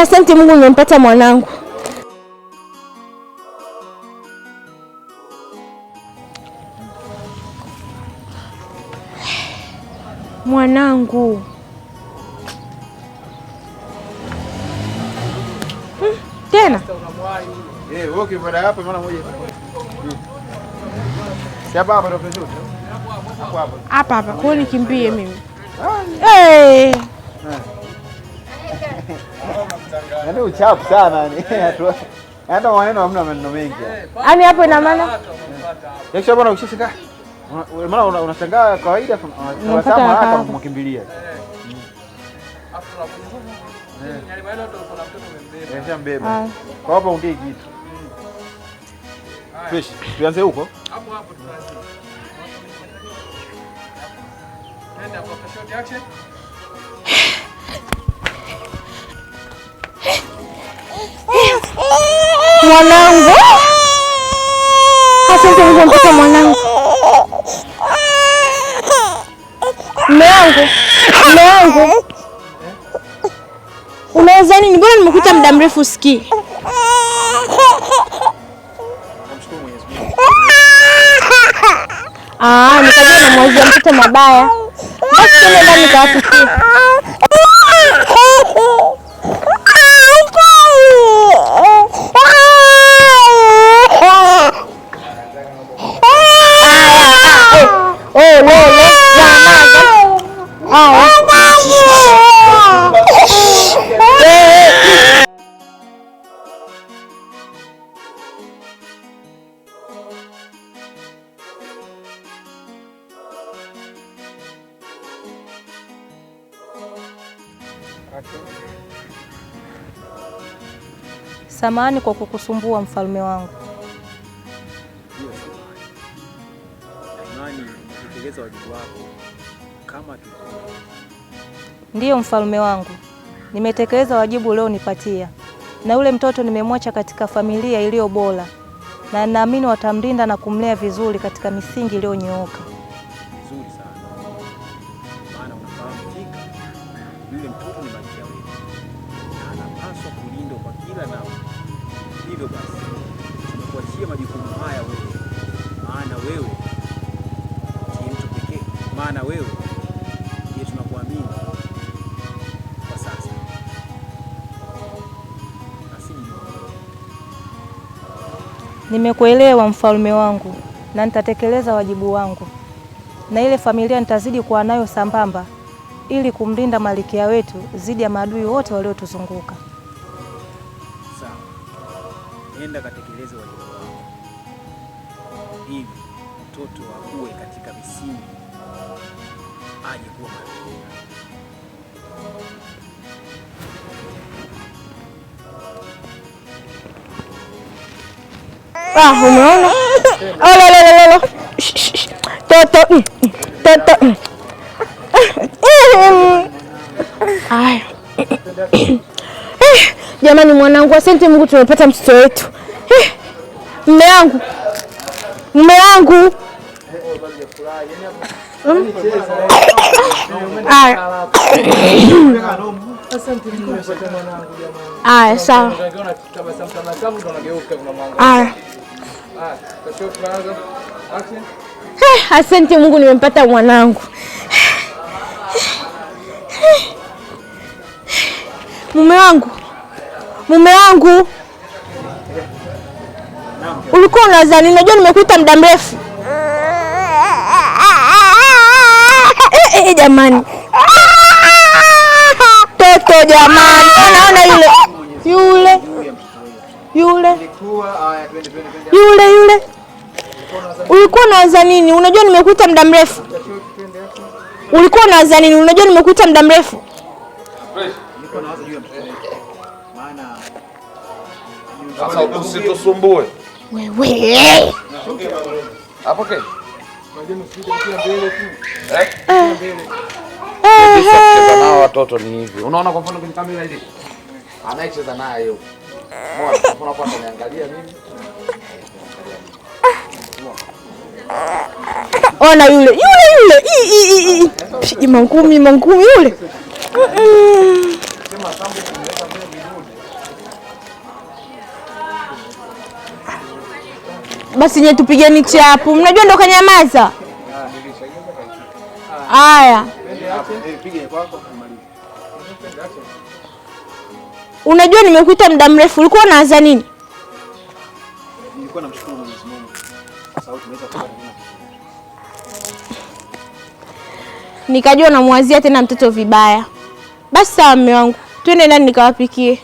Asante Mungu nimempata mwanangu. Mwanangu. Tena? Wewe ukivada hapa maana moja. Si hapa hapa ndio ndio. Hapa. Kwa nikimbie mimi. Yaani uchafu sana yani. Hata maneno hamna maneno mengi. Yaani hapo ina maana? Yakisha bwana ukishika. Maana unashangaa kawaida unasema hapa kumkimbilia. Mbeba. Kwa hapo ongei kitu. Fish, tuanze huko? Hapo tuanze. Nenda kwa shot action. Mwanangu. Asante Mungu mpaka mwanangu. Mwanangu. Unaweza nini? Mbona nimekuta muda mrefu usikii? Namshukuru Mwenyezi Mungu. Nikajua namwazia mtoto mabaya. Basi tena ndani nikawafikia. Samahani kwa kukusumbua mfalme wangu. Ndiyo mfalme wangu, nimetekeleza wajibu ulionipatia, na yule mtoto nimemwacha katika familia iliyo bora, na naamini watamlinda na kumlea vizuri katika misingi iliyonyooka. Vizuri sana. Maana unafahamu fika yule mtoto ni malkia wetu na anapaswa kulindwa kwa kila namna. Hivyo basi tunakuachia majukumu haya wewe, maana wewe ni mtu pekee, maana wewe ndiye tunakuamini kwa sasa. Nimekuelewa mfalme wangu, na nitatekeleza wajibu wangu, na ile familia nitazidi kuwa nayo sambamba ili kumlinda malkia wetu dhidi ya maadui wote waliotuzunguka. Sawa. Nenda katekeleze wajibu wako ili mtoto akue katika misingi aje kuwa malkia. Umeona? Toto. Jamani mwanangu, asante Mungu tumepata mtoto wetu. Mume wangu. Sawa. Asante Mungu nimempata mwanangu. Mume wangu. Ulikuwa unazani, unajua nimekuita muda mrefu. Jamani. Toto jamani. Unaona yule. Ulikuwa unawaza nini? Unajua nimekuita muda mrefu. Sasa usitusumbue. Wewe. Hapo ke? Cheza nao watoto ni hivi. Unaona kwa mfano kwenye kamera ile. Anayecheza naye huyo. Mbona unapata niangalia mimi? Ona yule. Mangumi yule. Basi nye tupigeni chapu. Mnajua ndo kanyamaza. Haya. Unajua nimekuita muda mrefu. Ulikuwa unaanza nini? Nilikuwa namshukuru Mwenyezi Mungu. Sababu tumeweza kupata mwana. Nikajua namwazia tena mtoto vibaya. Basi sawa mume wangu. Twende ndani nikawapikie.